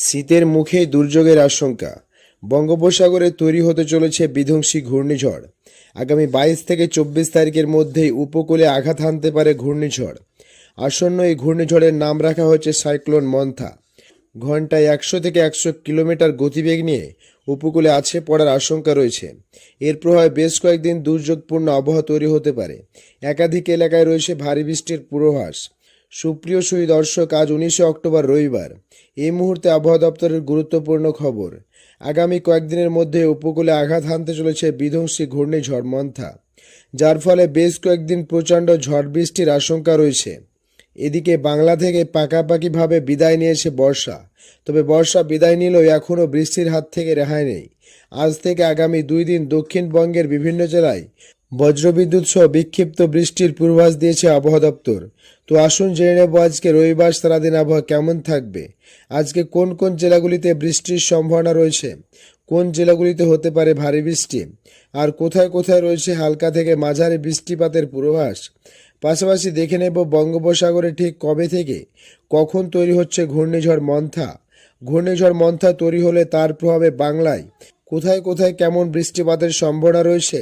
শীতের মুখেই দুর্যোগের আশঙ্কা। বঙ্গোপসাগরে তৈরি হতে চলেছে বিধ্বংসী ঘূর্ণিঝড়। আগামী 22 থেকে 24 তারিখের মধ্যেই উপকূলে আঘাত হানতে পারে ঘূর্ণিঝড়। আসন্ন এই ঘূর্ণিঝড়ের নাম রাখা হয়েছে সাইক্লোন মন্থা। ঘন্টায় 100 থেকে 100 কিলোমিটার গতিবেগ নিয়ে উপকূলে আছে পড়ার আশঙ্কা রয়েছে। এর প্রভাবে বেশ কয়েকদিন দুর্যোগপূর্ণ আবহাওয়া তৈরি হতে পারে। একাধিক এলাকায় রয়েছে ভারী বৃষ্টির পূর্বাভাস। সুপ্রিয় সুধী দর্শক, আজ 19 অক্টোবর রবিবার। এই মুহূর্তে আবহাওয়া দপ্তরের গুরুত্বপূর্ণ খবর। আগামী কয়েকদিনের মধ্যে উপকূলে আঘাত হানতে চলেছে বিধ্বংসী ঘূর্ণিঝড় মন্থা, যার ফলে বেশ কয়েকদিন প্রচণ্ড ঝড় বৃষ্টির আশঙ্কা রয়েছে। এদিকে বাংলা থেকে পাকাপাকিভাবে বিদায় নিয়েছে বর্ষা। তবে বর্ষা বিদায় নিলেও এখনও বৃষ্টির হাত থেকে রেহাই নেই। আজ থেকে আগামী 2 দিন দক্ষিণবঙ্গের বিভিন্ন জেলায় বজ্রবিদ্যুৎ সহ বিক্ষিপ্ত বৃষ্টির পূর্বাভাস দিয়েছে আবহাওয়া দপ্তর। তো আসুন জেনে নেব আজকে রবিবার সারাদিন আবহাওয়া কেমন থাকবে। আজকে কোন কোন জেলাগুলিতে বৃষ্টির সম্ভাবনা রয়েছে, কোন জেলাগুলিতে হতে পারে ভারী বৃষ্টি, আর কোথায় কোথায় রয়েছে হালকা থেকে মাঝারি বৃষ্টিপাতের পূর্বাভাস। পাশাপাশি দেখে নেব বঙ্গোপসাগরে ঠিক কবে থেকে কখন তৈরি হচ্ছে ঘূর্ণিঝড় মন্থা। ঘূর্ণিঝড় মন্থা তৈরি হলে তার প্রভাবে বাংলায় কোথায় কোথায় কেমন বৃষ্টিপাতের সম্ভাবনা রয়েছে,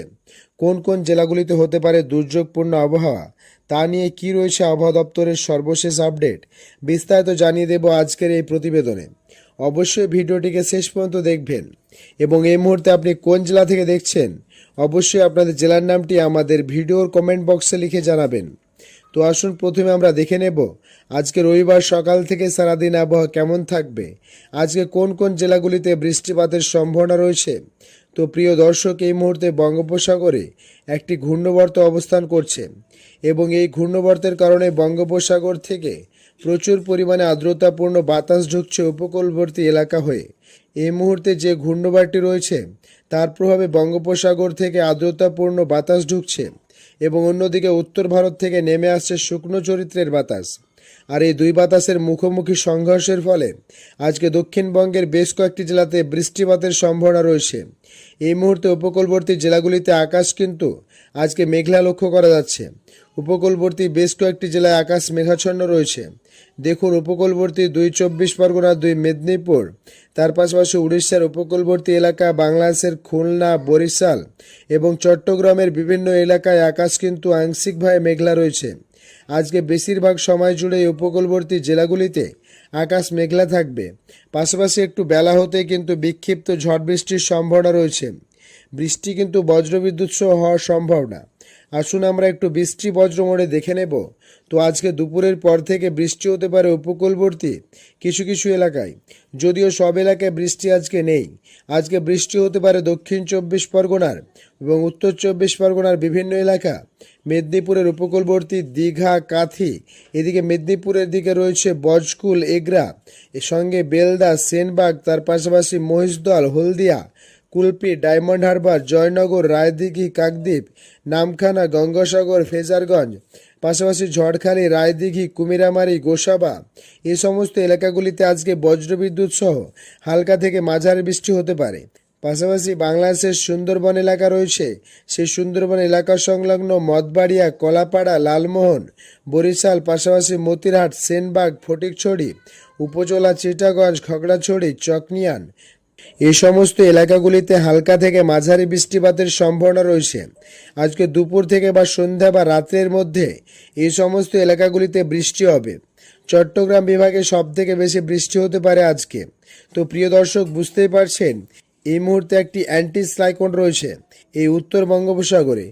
কোন কোন জেলাগুলিতে হতে পারে দুর্যোগপূর্ণ আবহাওয়া, তা নিয়ে কি রয়েছে আবহাওয়া দপ্তরের সর্বশেষ আপডেট, বিস্তারিত জানিয়ে দেব আজকের এই প্রতিবেদনে। অবশ্যই ভিডিওটিকে শেষ পর্যন্ত দেখবেন এবং এই মুহূর্তে আপনি কোন জেলা থেকে দেখছেন অবশ্যই আপনাদের জেলার নামটি আমাদের ভিডিওর কমেন্ট বক্সে লিখে জানাবেন। তো আসুন প্রথমে আমরা দেখে নেব আজকে রবিবার সকাল থেকে সারাদিন আবহাওয়া কেমন থাকবে, আজকে কোন কোন জেলাগুলিতে বৃষ্টিপাতের সম্ভাবনা রয়েছে। তো প্রিয় দর্শক, এই মুহূর্তে বঙ্গোপসাগরে একটি ঘূর্ণাবর্ত অবস্থান করছে এবং এই ঘূর্ণাবর্তের কারণে বঙ্গোপসাগর থেকে প্রচুর পরিমাণে আর্দ্রতাপূর্ণ বাতাস ঢুকছে উপকূলবর্তী এলাকা হয়ে। এই মুহূর্তে যে ঘূর্ণাবর্তটি রয়েছে তার প্রভাবে বঙ্গোপসাগর থেকে আর্দ্রতাপূর্ণ বাতাস ঢুকছে এবং অন্যদিকে উত্তর ভারত থেকে নেমে আসছে শুকনো চরিত্রের বাতাস। আর এই দুই বাতাসের মুখোমুখি সংঘর্ষের ফলে আজকে দক্ষিণবঙ্গের বেশ কয়েকটি জেলাতে বৃষ্টিপাতের সম্ভাবনা রয়েছে। এই মুহূর্তে উপকূলবর্তী জেলাগুলিতে আকাশ কিন্তু আজকে মেঘলা লক্ষ্য করা যাচ্ছে। উপকূলবর্তী বেশ কয়েকটি জেলায় আকাশ মেঘাচ্ছন্ন রয়েছে। দেখুন, উপকূলবর্তী 2 24 পরগনা, 2 মেদিনীপুর, তার পাশাপাশি উড়িষ্যার উপকূলবর্তী এলাকা, বাংলাদেশের খুলনা, বরিশাল এবং চট্টগ্রামের বিভিন্ন এলাকায় আকাশ কিন্তু আংশিকভাবে মেঘলা রয়েছে। আজকে বেশিরভাগ সময় জুড়ে উপকূলবর্তী জেলাগুলিতে আকাশ মেঘলা থাকবে। পাশাপাশি একটু বেলা হতেই কিন্তু বিক্ষিপ্ত ঝড় বৃষ্টির সম্ভাবনা রয়েছে। বৃষ্টি কিন্তু বজ্রবিদ্যুৎ সহ হওয়ার সম্ভাবনা। আসুন আমরা একটু বৃষ্টি বজ্র মোড়ে দেখে নেব। তো আজকে দুপুরের পর থেকে বৃষ্টি হতে পারে উপকূলবর্তী কিছু কিছু এলাকায়, যদিও সব এলাকায় বৃষ্টি আজকে নেই। আজকে বৃষ্টি হতে পারে দক্ষিণ 24 পরগনার এবং উত্তর 24 পরগনার বিভিন্ন এলাকা, মেদিনীপুরের উপকূলবর্তী দীঘা, কাথি, এদিকে মেদিনীপুরের দিকে রয়েছে বজকুল, এগরা, এর সঙ্গে বেলদা, সেনবাগ, তার পাশাপাশি মহিষদল, হলদিয়া, কুলপি, ডায়মন্ড হারবার, জয়নগর, রায়দিঘি, কাকদ্বীপ, নামখানা, গঙ্গাসাগর, ফেজারগঞ্জ, পাশাপাশি ঝড়খালি, রায়দিঘি, কুমিরামারি, গোসাবা, এই সমস্ত এলাকাগুলিতে আজকে বজ্রবিদ্যুৎ সহ হালকা থেকে মাঝারি বৃষ্টি হতে পারে। পাশাপাশি বাংলাদেশের সুন্দরবন এলাকা রয়েছে, সেই সুন্দরবন এলাকা সংলগ্ন মঠবাড়িয়া, কলাপাড়া, লালমোহন, বরিশাল, পাশাপাশি মতিরহাট, সেনবাগ, ফটিকছড়ি উপজেলা, চিটাগঞ্জ, খগড়াছড়ি, চকনিয়ান, এই সমস্ত এলাকাগুলিতে হালকা থেকে মাঝারি বৃষ্টিপাতের সম্ভাবনা রয়েছে। আজকে দুপুর থেকে বা সন্ধ্যা বা রাতের মধ্যে এই সমস্ত এলাকাগুলিতে বৃষ্টি হবে। চট্টগ্রাম বিভাগে সবথেকে বেশি বৃষ্টি হতে পারে আজকে। তো প্রিয় দর্শক, বুঝতেই পারছেন এই মুহূর্তে একটি অ্যান্টি সাইক্লোন রয়েছে এই উত্তর বঙ্গোপসাগরে।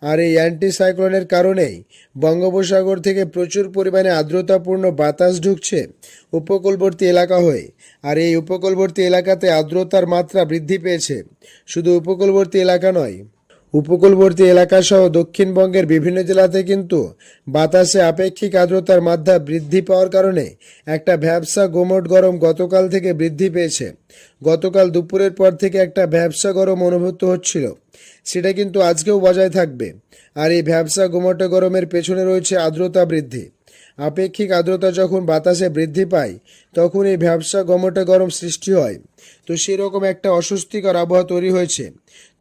আর এই অ্যান্টি সাইক্লোনের কারণেই বঙ্গোপসাগর থেকে প্রচুর পরিমাণে আর্দ্রতাপূর্ণ বাতাস ঢুকছে উপকূলবর্তী এলাকা হয়ে। আর এই উপকূলবর্তী এলাকাতে আর্দ্রতার মাত্রা বৃদ্ধি পেয়েছে। শুধু উপকূলবর্তী এলাকা নয়, উপকূলবর্তী এলাকাসহ দক্ষিণবঙ্গের বিভিন্ন জেলাতে কিন্তু বাতাসে আপেক্ষিক আর্দ্রতার মাত্রা বৃদ্ধি পাওয়ার কারণে একটা ভ্যাপসা গোমট গরম গতকাল থেকে বৃদ্ধি পেয়েছে। গতকাল দুপুরের পর থেকে একটা ভ্যাপসা গরম অনুভূত হচ্ছিল, সেটা কিন্তু আজকেও বজায় থাকবে। আর এই ভ্যাপসা গোমটে গরমের পেছনে রয়েছে আর্দ্রতা বৃদ্ধি। আপেক্ষিক আর্দ্রতা যখন বাতাসে বৃদ্ধি পায় তখন এই ভ্যাবসা গমটা গরম সৃষ্টি হয়। তো সেরকম একটা অস্বস্তিকর আবহাওয়া তৈরি হয়েছে।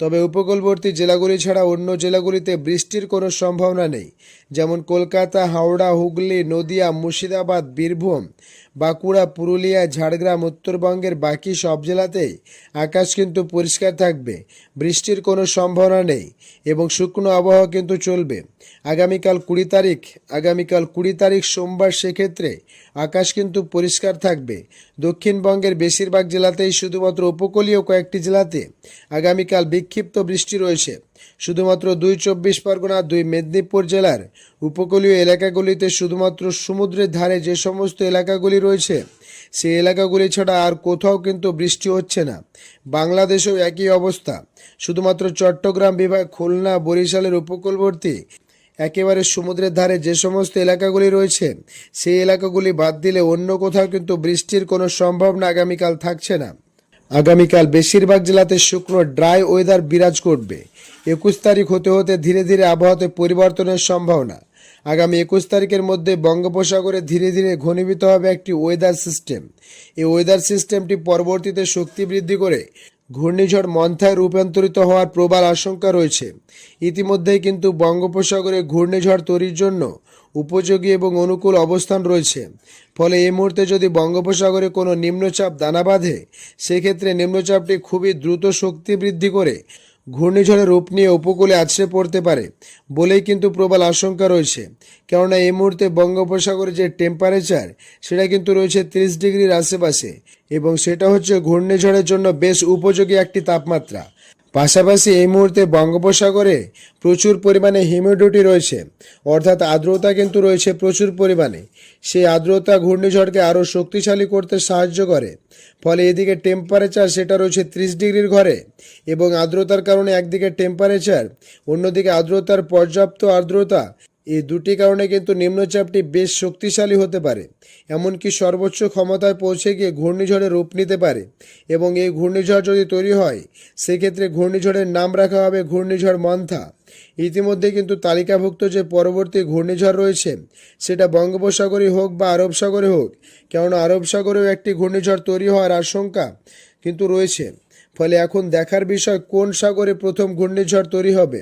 তবে উপকূলবর্তী জেলাগুলি ছাড়া অন্য জেলাগুলিতে বৃষ্টির কোনো সম্ভাবনা নেই। যেমন কলকাতা, হাওড়া, হুগলি, নদিয়া, মুর্শিদাবাদ, বীরভূম, বাঁকুড়া, পুরুলিয়া, ঝাড়গ্রাম, উত্তরবঙ্গের বাকি সব জেলাতেই আকাশ কিন্তু পরিষ্কার থাকবে, বৃষ্টির কোনো সম্ভাবনা নেই এবং শুকনো আবহাওয়া কিন্তু চলবে। আগামীকাল 20 তারিখ সোমবার, সেক্ষেত্রে আকাশ কিন্তু পরিষ্কার থাকবে। দক্ষিণবঙ্গের বেশিরভাগ জেলাতেই, শুধুমাত্র উপকূলীয় কয়েকটি জেলাতে আগামীকাল বিক্ষিপ্ত বৃষ্টি রয়েছে। শুধুমাত্র 2 চব্বিশ পরগনা, 2 মেদিনীপুর জেলার উপকূলীয় এলাকাগুলিতে, শুধুমাত্র সমুদ্রের ধারে যে সমস্ত এলাকাগুলি রয়েছে সেই এলাকাগুলি ছাড়া আর কোথাও কিন্তু বৃষ্টি হচ্ছে না। বাংলাদেশেও একই অবস্থা। শুধুমাত্র চট্টগ্রাম বিভাগ, খুলনা, বরিশালের উপকূলবর্তী একেবারে সমুদ্রের ধারে যে সমস্ত এলাকাগুলি রয়েছে সেই এলাকাগুলি বাদ দিলে অন্য কোথাও কিন্তু বৃষ্টির কোনো সম্ভাবনা আগামীকাল থাকছে না। আগামীকাল বেশিরভাগ জেলাতে শুকনো ড্রাই ওয়েদার বিরাজ করবে। 21 তারিখ হতে হতে ধীরে ধীরে আবহাওয়াতে পরিবর্তনের সম্ভাবনা। আগামী 21 তারিখের মধ্যে বঙ্গোপসাগরে ধীরে ধীরে ঘনীভূত হবে একটি ওয়েদার সিস্টেম। এই ওয়েদার সিস্টেমটি পরবর্তীতে শক্তি বৃদ্ধি করে ঘূর্ণিঝড় মন্থায় রূপান্তরিত হওয়ার প্রবল আশঙ্কা রয়েছে। ইতিমধ্যেই কিন্তু বঙ্গোপসাগরে ঘূর্ণিঝড় তৈরির জন্য উপযোগী এবং অনুকূল অবস্থান রয়েছে। ফলে এই মুহূর্তে যদি বঙ্গোপসাগরে কোনো নিম্নচাপ দানা বাঁধে, সেক্ষেত্রে নিম্নচাপটি খুবই দ্রুত শক্তি বৃদ্ধি করে ঘূর্ণিঝড়ের রূপ নিয়ে উপকূলে আছড়ে পড়তে পারে বলেই কিন্তু প্রবল আশঙ্কা রয়েছে। কেননা এই মুহূর্তে বঙ্গোপসাগরে যে টেম্পারেচার, সেটা কিন্তু রয়েছে 30 ডিগ্রির আশেপাশে এবং সেটা হচ্ছে ঘূর্ণিঝড়ের জন্য বেশ উপযোগী একটি তাপমাত্রা। পাশাপাশি এই মুহূর্তে বঙ্গোপসাগরে প্রচুর পরিমাণে হিউমিডিটি রয়েছে, অর্থাৎ আর্দ্রতা কিন্তু রয়েছে প্রচুর পরিমাণে। সেই আর্দ্রতা ঘূর্ণিঝড়কে আরও শক্তিশালী করতে সাহায্য করে। ফলে এদিকে টেম্পারেচার সেটা রয়েছে 30 ডিগ্রির ঘরে এবং আর্দ্রতার কারণে একদিকে টেম্পারেচার, অন্যদিকে আর্দ্রতার পর্যাপ্ত আর্দ্রতা, এই দুটি কারণে কিন্তু নিম্নচাপটি বেশ শক্তিশালী হতে পারে, এমনকি সর্বোচ্চ ক্ষমতায় পৌঁছে গিয়ে ঘূর্ণিঝড়ে রূপ নিতে পারে। এবং এই ঘূর্ণিঝড় যদি তৈরি হয়, সেক্ষেত্রে ঘূর্ণিঝড়ের নাম রাখা হবে ঘূর্ণিঝড় মন্থা। ইতিমধ্যে কিন্তু তালিকাভুক্ত যে পরবর্তী ঘূর্ণিঝড় রয়েছে, সেটা বঙ্গোপসাগরে হোক বা আরব সাগরে হোক, কেননা আরব সাগরেও একটি ঘূর্ণিঝড় তৈরি হওয়ার আশঙ্কা কিন্তু রয়েছে। ফলে এখন দেখার বিষয় কোন সাগরে প্রথম ঘূর্ণিঝড় তৈরি হবে,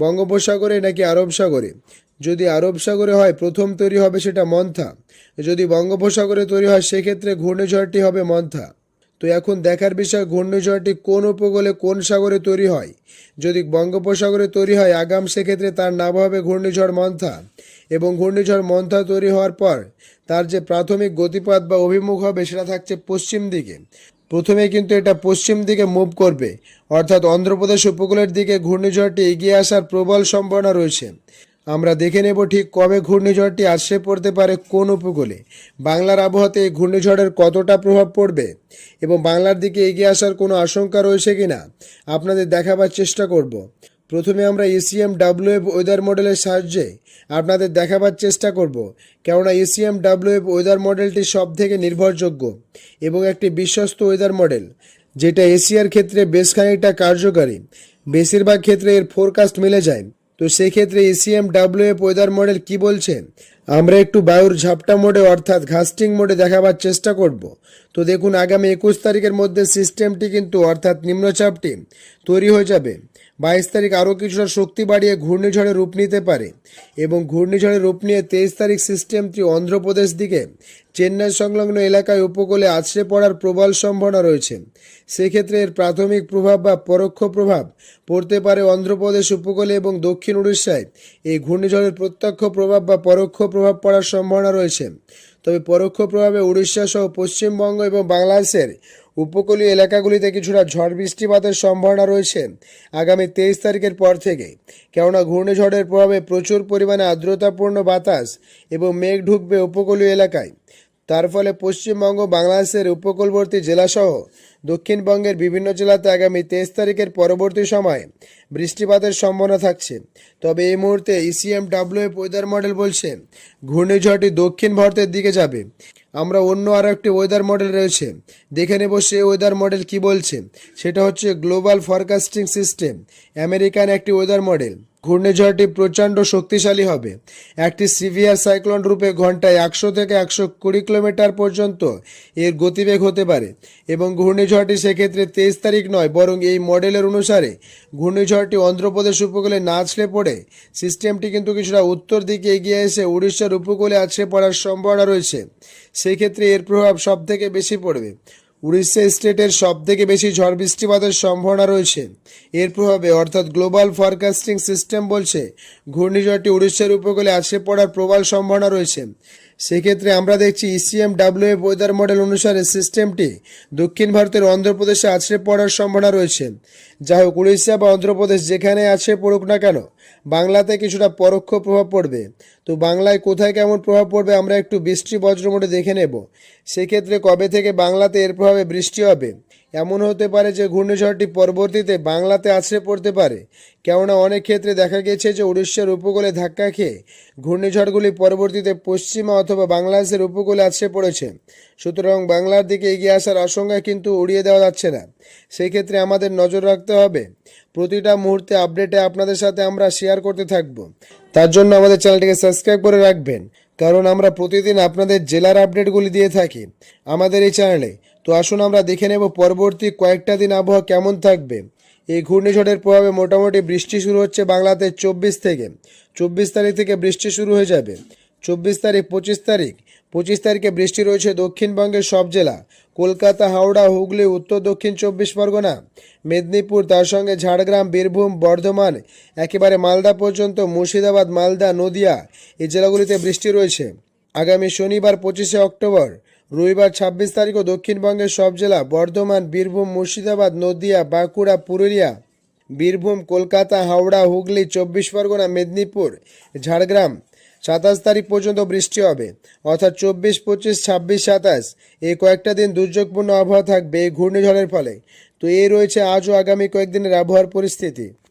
বঙ্গোপসাগরে নাকি আরব সাগরে। যদি আরব সাগরে হয়, প্রথম তৈরি হবে সেটা মন্থা। যদি বঙ্গোপসাগরে তৈরি হয়, সেক্ষেত্রে ঘূর্ণিঝড়টি হবে মন্থা। তো এখন দেখার বিষয় ঘূর্ণিঝড়টি কোন উপকূলে কোন সাগরে তৈরি হয়। যদি বঙ্গোপসাগরে তৈরি হয় আগাম, সেক্ষেত্রে তার নাম হবে ঘূর্ণিঝড় মন্থা। এবং ঘূর্ণিঝড় মন্থা তৈরি হওয়ার পর তার যে প্রাথমিক গতিপথ বা অভিমুখ হবে, সেটা থাকছে পশ্চিম দিকে। প্রথমে কিন্তু এটা পশ্চিম দিকে মুভ করবে, অর্থাৎ অন্ধ্রপ্রদেশ উপকূলের দিকে ঘূর্ণিঝড়টি এগিয়ে আসার প্রবল সম্ভাবনা রয়েছে। আমরা দেখে নেব ঠিক কবে ঘূর্ণিঝড়টি আছড়ে পড়তে পারে কোন উপকূলে। বাংলার আবহাওয়াতে এই ঘূর্ণিঝড়ের কতটা প্রভাব পড়বে এবং বাংলার দিকে এগিয়ে আসার কোনো আশঙ্কা রয়েছে কিনা আপনাদের দেখাবার চেষ্টা করব। প্রথমে আমরা ECMWF ওয়েদার মডেলের সাহায্যে আপনাদের দেখাবার চেষ্টা করব, কেননা ECMWF ওয়েদার মডেলটি সব থেকে নির্ভরযোগ্য এবং একটি বিশ্বস্ত ওয়েদার মডেল, যেটা এশিয়ার ক্ষেত্রে বেশ খানিকটা কার্যকারী। বেশিরভাগ ক্ষেত্রে এর ফোরকাস্ট মিলে যায়। তো সেক্ষেত্রে ECMWF ওয়েদার মডেল কি বলছে, আমরা একটু বায়ুর ঝাপটা মোডে অর্থাৎ ঘাস্টিং মোডে দেখাবার চেষ্টা করব। তো দেখুন, আগামী 21 তারিখের মধ্যে সিস্টেমটি কিন্তু অর্থাৎ নিম্নচাপটি তৈরি হয়ে যাবে। 22 তারিখ আরও কিছুটা শক্তি বাড়িয়ে ঘূর্ণিঝড়ে রূপ নিতে পারে এবং ঘূর্ণিঝড়ে রূপ নিয়ে 23 তারিখ সিস্টেমটি অন্ধ্রপ্রদেশ দিকে চেন্নাই সংলগ্ন এলাকায় উপকূলে আছড়ে পড়ার প্রবল সম্ভাবনা রয়েছে। সেক্ষেত্রে এর প্রাথমিক প্রভাব বা পরোক্ষ প্রভাব পড়তে পারে অন্ধ্রপ্রদেশ উপকূলে এবং দক্ষিণ উড়িষ্যায়। এই ঘূর্ণিঝড়ের প্রত্যক্ষ প্রভাব বা পরোক্ষ প্রভাব পড়ার সম্ভাবনা রয়েছে। তবে পরোক্ষ প্রভাবে উড়িষ্যা সহ পশ্চিমবঙ্গ এবং বাংলাদেশের উপকূলীয় এলাকাগুলিতে কিছুটা ঝড় বৃষ্টিপাতের সম্ভাবনা রয়েছে আগামী 23 তারিখের পর থেকে। কেননা ঘূর্ণিঝড়ের প্রভাবে প্রচুর পরিমাণে আর্দ্রতাপূর্ণ বাতাস এবং মেঘ ঢুকবে উপকূলীয় এলাকায়। তার ফলে পশ্চিমবঙ্গ, বাংলাদেশের উপকূলবর্তী জেলাসহ দক্ষিণবঙ্গের বিভিন্ন জেলাতে আগামী 23 তারিখের পরবর্তী সময়ে বৃষ্টিপাতের সম্ভাবনা থাকছে। তবে এই মুহূর্তে ECMWF ওয়েদার মডেল বলছে ঘূর্ণিঝড়টি দক্ষিণ ভারতের দিকে যাবে। আমরা অন্য আরও একটি ওয়েদার মডেল রয়েছে, দেখে নেব সে ওয়েদার মডেল কি বলছে। সেটা হচ্ছে গ্লোবাল ফরকাস্টিং সিস্টেম, আমেরিকান একটি ওয়েদার মডেল। ঘূর্ণিঝড়টি প্রচণ্ড শক্তিশালী হবে। একটি সিভিয়ার সাইক্লোন রূপে ঘন্টায় 100 থেকে 120 কিলোমিটার পর্যন্ত এর গতিবেগ হতে পারে এবং ঘূর্ণিঝড়টি সেক্ষেত্রে 23 তারিখ নয়, বরং এই মডেলের অনুসারে ঘূর্ণিঝড়টি অন্ধ্রপ্রদেশ উপকূলে না আছড়ে পড়ে সিস্টেমটি কিন্তু কিছুটা উত্তর দিকে এগিয়ে এসে উড়িষ্যার উপকূলে আছড়ে পড়ার সম্ভাবনা রয়েছে। সেক্ষেত্রে এর প্রভাব সবথেকে বেশি পড়বে উড়িষ্যা স্টেটের সবথেকে বেশি ঝড় বৃষ্টিপাতের সম্ভাবনা রয়েছে এর প্রভাবে, অর্থাৎ গ্লোবাল ফরকাস্টিং সিস্টেম বলছে ঘূর্ণিঝড়টি উড়িষ্যার উপকূলে আছড়ে পড়ার প্রবল সম্ভাবনা রয়েছে। সেক্ষেত্রে আমরা দেখছি ECMWF ওয়েদার মডেল অনুসারে সিস্টেমটি দক্ষিণ ভারতের অন্ধ্রপ্রদেশে আছড়ে পড়ার সম্ভাবনা রয়েছে। যাই হোক, উড়িষ্যা বা অন্ধ্রপ্রদেশ যেখানে আছড়ে পড়ুক না কেন, বাংলাতে কিছুটা পরোক্ষ প্রভাব পড়বে। তো বাংলায় কোথায় কেমন প্রভাব পড়বে আমরা একটু বৃষ্টি বজ্র মোডে দেখে নেব। সেক্ষেত্রে কবে থেকে বাংলাতে এর প্রভাবে বৃষ্টি হবে? এমন হতে পারে যে ঘূর্ণিঝড়টি পরবর্তীতে বাংলাতে আছড়ে পড়তে পারে, কেননা অনেক ক্ষেত্রে দেখা গেছে যে উড়িষ্যার উপকূলে ধাক্কা খেয়ে ঘূর্ণিঝড়গুলি পরবর্তীতে পশ্চিমা অথবা বাংলাদেশের উপকূলে আছড়ে পড়েছে। সুতরাং বাংলার দিকে এগিয়ে আসার আশঙ্কা কিন্তু উড়িয়ে দেওয়া যাচ্ছে না। সেই ক্ষেত্রে আমাদের নজর রাখতে হবে। প্রতিটা মুহূর্তে আপডেটে আপনাদের সাথে আমরা শেয়ার করতে থাকব। তার জন্য আমাদের চ্যানেলটিকে সাবস্ক্রাইব করে রাখবেন, কারণ আমরা প্রতিদিন আপনাদের জেলার আপডেটগুলি দিয়ে থাকি আমাদের এই চ্যানেলে। তো আসুন আমরা দেখে নেব পরবর্তী কয়েকটা দিন আবহাওয়া কেমন থাকবে। এই ঘূর্ণিঝড়ের প্রভাবে মোটামুটি বৃষ্টি শুরু হচ্ছে বাংলাতে 24 তারিখ থেকে বৃষ্টি শুরু হয়ে যাবে। 24 তারিখ, 25 তারিখে বৃষ্টি রয়েছে দক্ষিণবঙ্গের সব জেলা, কলকাতা, হাওড়া, হুগলি, উত্তর দক্ষিণ 24 পরগনা, মেদিনীপুর, তার সঙ্গে ঝাড়গ্রাম, বীরভূম, বর্ধমান, একেবারে মালদা পর্যন্ত, মুর্শিদাবাদ, মালদা, নদিয়া, এই জেলাগুলিতে বৃষ্টি রয়েছে। আগামী শনিবার 25শে অক্টোবর, রবিবার 26 তারিখও দক্ষিণবঙ্গের সব জেলা, বর্ধমান, বীরভূম, মুর্শিদাবাদ, নদিয়া, বাঁকুড়া, পুরুলিয়া, বীরভূম, কলকাতা, হাওড়া, হুগলি, 24 পরগনা, মেদিনীপুর, ঝাড়গ্রাম 27 তারিখ পর্যন্ত বৃষ্টি হবে। অর্থাৎ 24, 25, 26, 27 এই কয়েকটা দিন দুর্যোগপূর্ণ আবহাওয়া থাকবে এই ঘূর্ণিঝড়ের ফলে। তো এই রয়েছে আজ ও আগামী কয়েকদিনের আবহাওয়ার পরিস্থিতি।